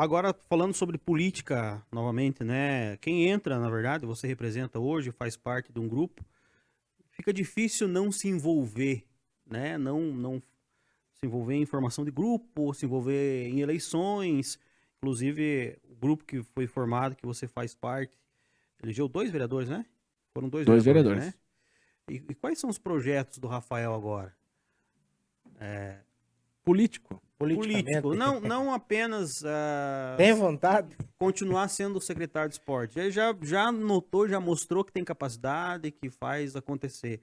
Agora, falando sobre política novamente, né? Quem entra, na verdade, você representa hoje, faz parte de um grupo, fica difícil não se envolver, né? Não se envolver em formação de grupo, se envolver em eleições. Inclusive, o grupo que foi formado, que você faz parte, elegeu 2 vereadores, né? Foram dois Dois vereadores, né? vereadores. E quais são os projetos do Rafael agora? Político. Político, Politicamente. não apenas Tem vontade? continuar sendo o secretário de esporte. Ele já notou, já mostrou que tem capacidade, que faz acontecer.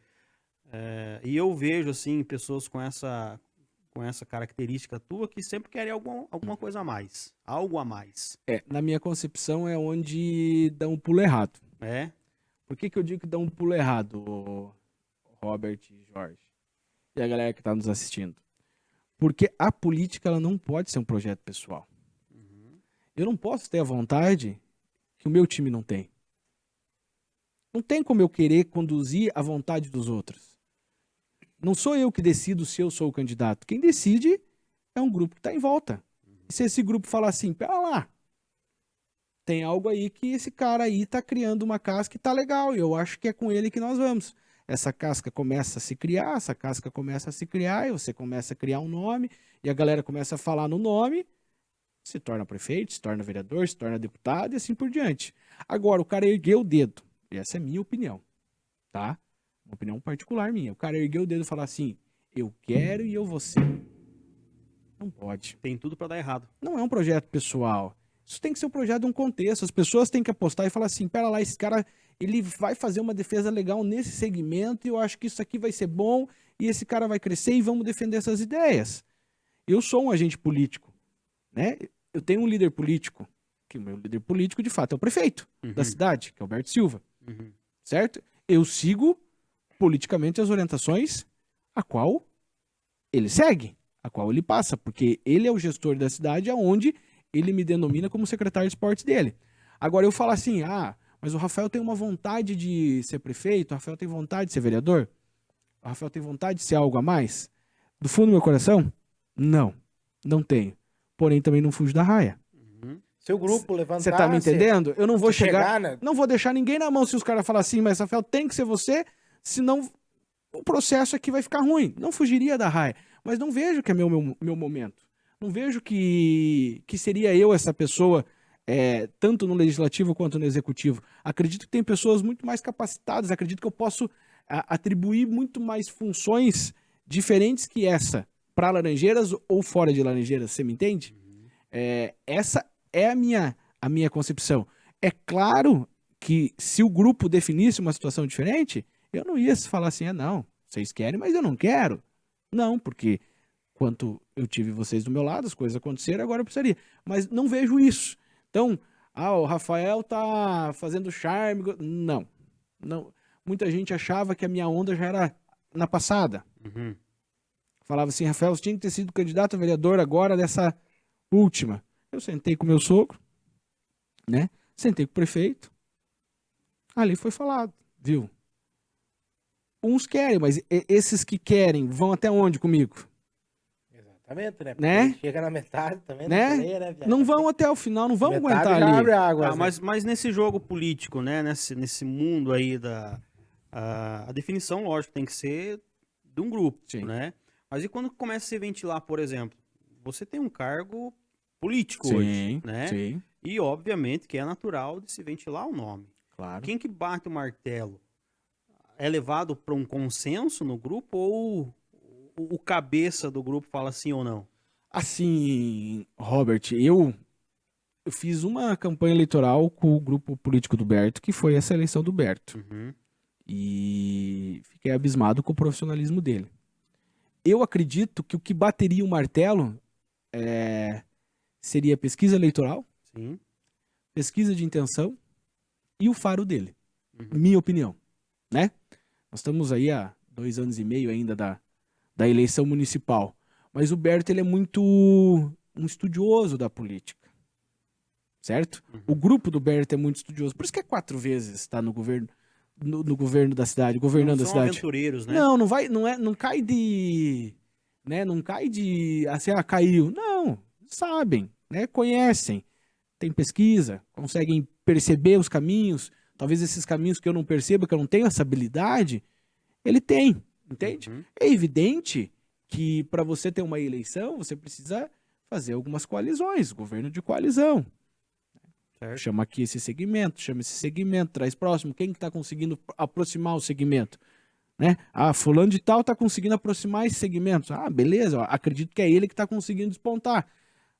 E eu vejo, assim, pessoas com essa característica tua que sempre querem alguma coisa a mais. Algo a mais. Na minha concepção é onde dá um pulo errado. É? Por que eu digo que dá um pulo errado, Robert e Jorge? E a galera que tá nos assistindo? Porque a política ela não pode ser um projeto pessoal. Eu não posso ter a vontade que o meu time não tem. Não tem como eu querer conduzir a vontade dos outros. Não sou eu que decido se eu sou o candidato. Quem decide é um grupo que está em volta. E se esse grupo falar assim, pera lá, tem algo aí que esse cara aí tá criando uma casca e tá legal, e eu acho que é com ele que nós vamos. Essa casca começa a se criar, e você começa a criar um nome, e a galera começa a falar no nome, se torna prefeito, se torna vereador, se torna deputado e assim por diante. Agora, o cara ergueu o dedo, e essa é a minha opinião, tá? Uma opinião particular minha. O cara ergueu o dedo e falar assim, eu quero e eu vou ser. Não pode. Tem tudo pra dar errado. Não é um projeto pessoal. Isso tem que ser um projeto de um contexto. As pessoas têm que apostar e falar assim, pera lá, esse cara, ele vai fazer uma defesa legal nesse segmento e eu acho que isso aqui vai ser bom e esse cara vai crescer e vamos defender essas ideias. Eu sou um agente político, né? Eu tenho um líder político, que o meu líder político, de fato, é o prefeito da cidade, que é o Alberto Silva, certo? Eu sigo politicamente as orientações a qual ele segue, a qual ele passa, porque ele é o gestor da cidade aonde ele me denomina como secretário de esportes dele. Agora eu falo assim, mas o Rafael tem uma vontade de ser prefeito, o Rafael tem vontade de ser vereador, o Rafael tem vontade de ser algo a mais? Do fundo do meu coração? Não tenho. Porém também não fujo da raia. Seu grupo levantar... Você tá me entendendo? Eu não vou chegar né? não vou deixar ninguém na mão se os caras falarem assim, mas Rafael tem que ser você, senão o processo aqui vai ficar ruim. Não fugiria da raia, mas não vejo que é meu momento. Não vejo que seria eu essa pessoa, tanto no legislativo quanto no executivo. Acredito que tem pessoas muito mais capacitadas, acredito que eu posso atribuir muito mais funções diferentes que essa, para Laranjeiras ou fora de Laranjeiras, você me entende? Essa é a minha concepção. É claro que se o grupo definisse uma situação diferente, eu não ia falar assim, não, vocês querem, mas eu não quero. Não, porque quanto eu tive vocês do meu lado, as coisas aconteceram, agora eu precisaria. Mas não vejo isso. Então, o Rafael tá fazendo charme. Não. Muita gente achava que a minha onda já era na passada. Falava assim, Rafael, você tinha que ter sido candidato a vereador agora dessa última. Eu sentei com meu sogro, né? Sentei com o prefeito. Ali foi falado, viu? Uns querem, mas esses que querem vão até onde comigo? Exatamente, né? Né? Chega na metade também, Né? Peleia, né? Não vão até o final, não vão Metade aguentar já ali. abre água. né? Mas nesse jogo político, né? Nesse mundo aí a definição, lógico, tem que ser de um grupo, Sim. né? Mas e quando começa a se ventilar, por exemplo, você tem um cargo político Sim, hoje, né? sim, E obviamente que é natural de se ventilar o nome. claro. Quem que bate o martelo? É levado para um consenso no grupo ou o cabeça do grupo fala sim ou não? Assim, Robert, eu fiz uma campanha eleitoral com o grupo político do Berto, que foi essa eleição do Berto. E fiquei abismado com o profissionalismo dele. Eu acredito que o que bateria o martelo seria pesquisa eleitoral, Sim. pesquisa de intenção e o faro dele. Minha opinião, né? Nós estamos aí há 2 anos e meio ainda da eleição municipal. Mas o Berto, ele é muito um estudioso da política, certo? O grupo do Berto é muito estudioso. Por isso que 4 vezes está no governo, no governo da cidade, governando Não a são cidade. aventureiros, né? Não cai de, né? Não cai de, assim, caiu. Não, sabem né? Conhecem, tem pesquisa, conseguem perceber os caminhos, talvez esses caminhos que eu não percebo, que eu não tenho essa habilidade, ele tem, entende? Uhum. É evidente que para você ter uma eleição, você precisa fazer algumas coalizões, governo de coalizão. Certo. Chama aqui esse segmento, chama esse segmento, traz próximo. Quem que está conseguindo aproximar o segmento? Né? Ah, fulano de tal está conseguindo aproximar esse segmento. Ah, beleza, acredito que é ele que está conseguindo despontar.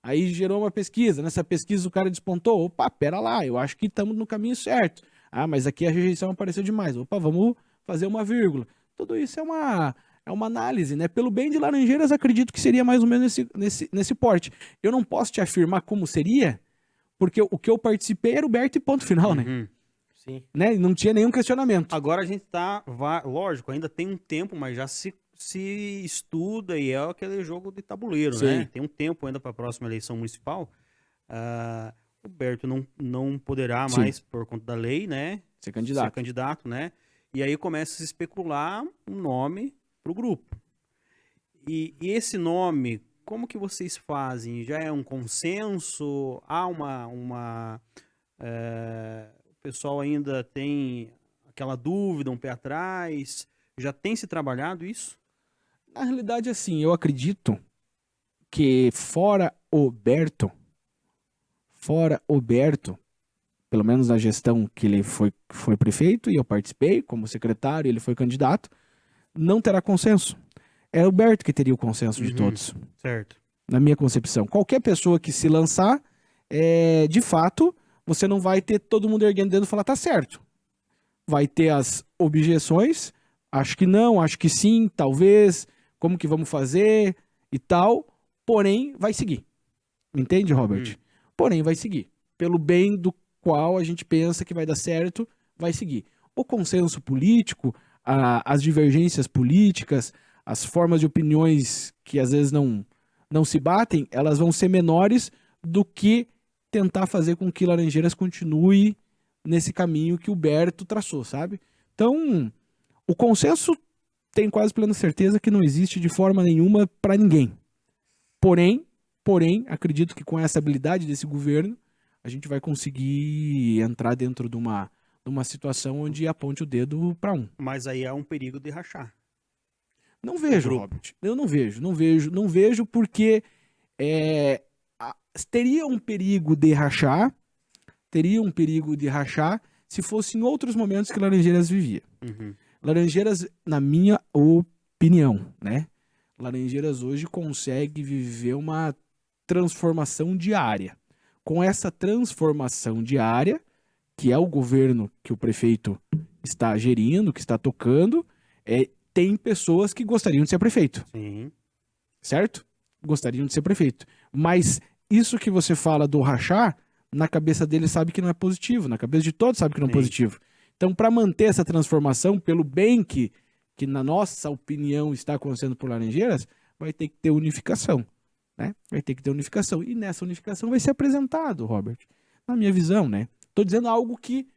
Aí gerou uma pesquisa, nessa pesquisa o cara despontou. Opa, pera lá, eu acho que estamos no caminho certo. Ah, mas aqui a rejeição apareceu demais. Opa, vamos fazer uma vírgula. Tudo isso é uma análise, né? Pelo bem de Laranjeiras, acredito que seria mais ou menos nesse porte. Eu não posso te afirmar como seria, porque o que eu participei era o Berto e ponto final, né? Uhum. Sim. Né? Não tinha nenhum questionamento. Agora a gente tá, lógico, ainda tem um tempo, mas já se estuda e é aquele jogo de tabuleiro, Sim. né? Tem um tempo ainda para a próxima eleição municipal. O Berto não poderá Sim. mais, por conta da lei, né? Ser candidato. Ser candidato, né? E aí começa a se especular um nome para o grupo. E esse nome, como que vocês fazem? Já é um consenso? Há o pessoal ainda tem aquela dúvida, um pé atrás? Já tem se trabalhado isso? Na realidade, assim, eu acredito que fora o Berto, pelo menos na gestão que ele foi prefeito e eu participei como secretário, ele foi candidato, não terá consenso. É o Berto que teria o consenso de todos, Certo. na minha concepção. Qualquer pessoa que se lançar, de fato, você não vai ter todo mundo erguendo o dedo e falar, tá certo. Vai ter as objeções, acho que não, acho que sim, talvez, como que vamos fazer e tal, porém vai seguir. Entende, Robert? Porém vai seguir. Pelo bem do qual a gente pensa que vai dar certo, vai seguir. O consenso político, as divergências políticas, as formas de opiniões que às vezes não se batem, elas vão ser menores do que tentar fazer com que Laranjeiras continue nesse caminho que o Berto traçou, sabe? Então, o consenso tem quase plena certeza que não existe de forma nenhuma para ninguém. Porém, acredito que com essa habilidade desse governo, a gente vai conseguir entrar dentro de uma situação onde aponte o dedo para um. Mas aí há um perigo de rachar. Não vejo, grupo. Robert. Eu não vejo porque teria um perigo de rachar, se fosse em outros momentos que Laranjeiras vivia. Uhum. Laranjeiras, na minha opinião, né? Laranjeiras hoje consegue viver uma transformação diária. Com essa transformação diária, que é o governo que o prefeito está gerindo, que está tocando, tem pessoas que gostariam de ser prefeito. Sim. Certo? Gostariam de ser prefeito. Mas isso que você fala do rachar, na cabeça dele sabe que não é positivo, na cabeça de todos sabe que não é Sim. positivo. Então, para manter essa transformação, pelo bem que na nossa opinião está acontecendo por Laranjeiras, vai ter que ter unificação. Né? Vai ter que ter unificação. E nessa unificação vai ser apresentado, Robert, na minha visão, né? Estou dizendo algo que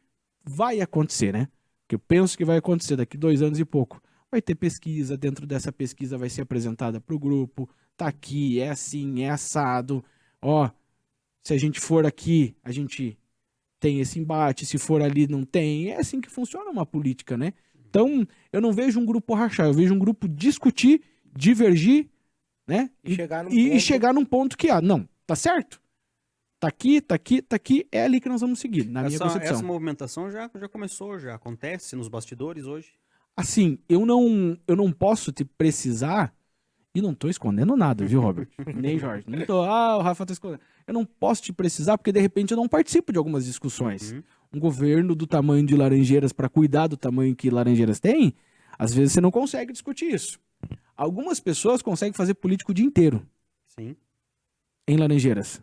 vai acontecer, né? Que eu penso que vai acontecer daqui 2 anos e pouco. Vai ter pesquisa, dentro dessa pesquisa vai ser apresentada para o grupo, tá aqui, é assim, é assado. Ó, se a gente for aqui, a gente tem esse embate, se for ali, não tem. É assim que funciona uma política, né? Então, eu não vejo um grupo rachar, eu vejo um grupo discutir, divergir, né? E chegar num ponto que, não, tá certo? Tá aqui, é ali que nós vamos seguir, na minha concepção. Essa movimentação já começou, já acontece nos bastidores hoje? Assim, eu não posso te precisar, e não tô escondendo nada, viu, Robert? Nem Jorge. Não tô, o Rafa tá escondendo. Eu não posso te precisar porque, de repente, eu não participo de algumas discussões. Uhum. Um governo do tamanho de Laranjeiras, para cuidar do tamanho que Laranjeiras tem, às vezes você não consegue discutir isso. Algumas pessoas conseguem fazer político o dia inteiro. Sim. Em Laranjeiras.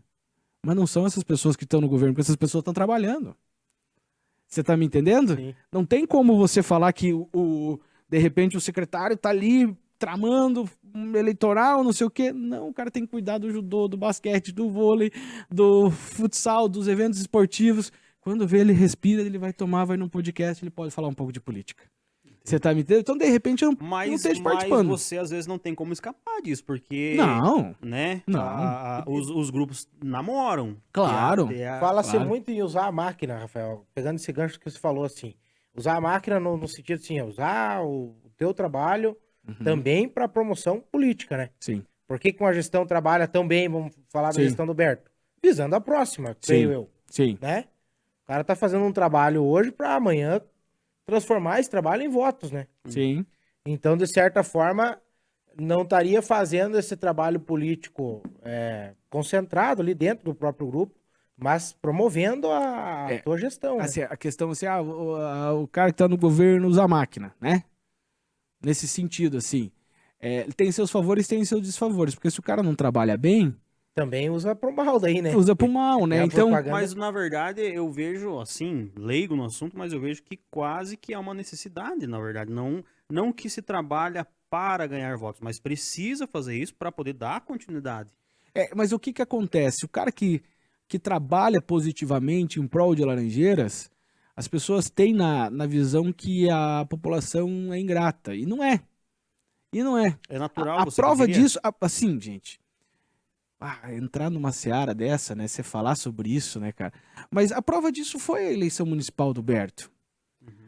Mas não são essas pessoas que estão no governo, porque essas pessoas estão trabalhando. Você tá me entendendo? Sim. Não tem como você falar que, de repente, o secretário tá ali tramando um eleitoral, não sei o quê. Não, o cara tem que cuidar do judô, do basquete, do vôlei, do futsal, dos eventos esportivos. Quando vê, ele respira, ele vai num podcast, ele pode falar um pouco de política. Entendi. Você tá me entendendo? Então, de repente, eu não Mas esteja participando. você às vezes não tem como escapar disso, porque, Não, né, não. os grupos namoram. Claro. Fala-se Claro. muito em usar a máquina, Rafael. Pegando esse gancho que você falou assim. Usar a máquina no sentido assim, usar o teu trabalho também para promoção política, né? Sim. Por que uma gestão trabalha tão bem, vamos falar da Sim. gestão do Berto? Visando a próxima, creio eu, Sim. né? O cara tá fazendo um trabalho hoje para amanhã transformar esse trabalho em votos, né? Sim. Então, de certa forma, não estaria fazendo esse trabalho político concentrado ali dentro do próprio grupo, mas promovendo a tua gestão, né? Assim, a questão assim, o cara que tá no governo usa a máquina, né? Nesse sentido, assim. Ele tem seus favores, tem seus desfavores. Porque se o cara não trabalha bem, Também usa pro mal daí, né? usa pro mal, né? É a Então, propaganda. Mas, na verdade, eu vejo, assim, leigo no assunto, mas eu vejo que quase que é uma necessidade, na verdade. Não que se trabalha para ganhar votos, mas precisa fazer isso para poder dar continuidade. mas o que que acontece? O cara que trabalha positivamente em prol de Laranjeiras, as pessoas têm na visão que a população é ingrata. E não é. E não é. É natural, A você prova diria? disso, assim, gente. Entrar numa seara dessa, né? Você falar sobre isso, né, cara? Mas a prova disso foi a eleição municipal do Berto.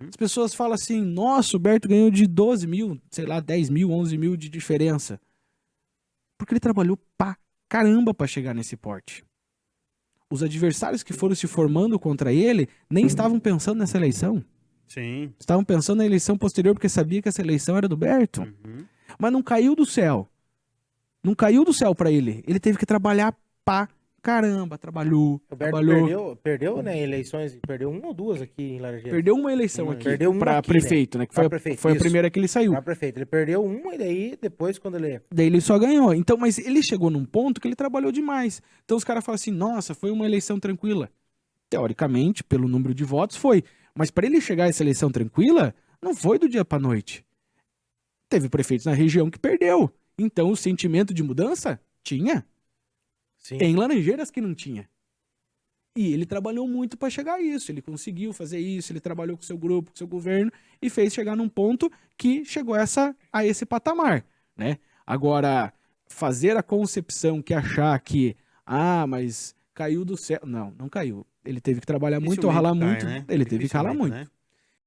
As pessoas falam assim, nossa, o Berto ganhou de 12 mil, sei lá, 10 mil, 11 mil de diferença. Porque ele trabalhou pra caramba pra chegar nesse porte. Os adversários que foram se formando contra ele nem estavam pensando nessa eleição. Sim. Estavam pensando na eleição posterior porque sabia que essa eleição era do Berto. Uhum. Mas não caiu do céu. Não caiu do céu pra ele. Ele teve que trabalhar pra caramba. Trabalhou, O Berto trabalhou. perdeu, né, eleições, perdeu uma ou duas aqui em Laranjeiras. Perdeu uma eleição aqui Perdeu uma pra aqui, né? prefeito, né? Que Pra foi, prefeito, foi a isso. primeira que ele saiu. Pra prefeito. Ele perdeu uma e daí, depois, quando ele... Daí ele só ganhou. Então, mas ele chegou num ponto que ele trabalhou demais. Então os caras falam assim, nossa, foi uma eleição tranquila. Teoricamente, pelo número de votos, foi. Mas para ele chegar a essa eleição tranquila, não foi do dia pra noite. Teve prefeitos na região que perdeu. Então o sentimento de mudança tinha. Sim. Tem Laranjeiras que não tinha. E ele trabalhou muito para chegar a isso. Ele conseguiu fazer isso, ele trabalhou com seu grupo, com seu governo e fez chegar num ponto que chegou a esse patamar, né? Agora, fazer a concepção que achar que, mas caiu do céu. Não, não caiu. Ele teve que trabalhar muito, Dificilmente ralar cai, muito. né? Ele teve que ralar Dificilmente, muito. né?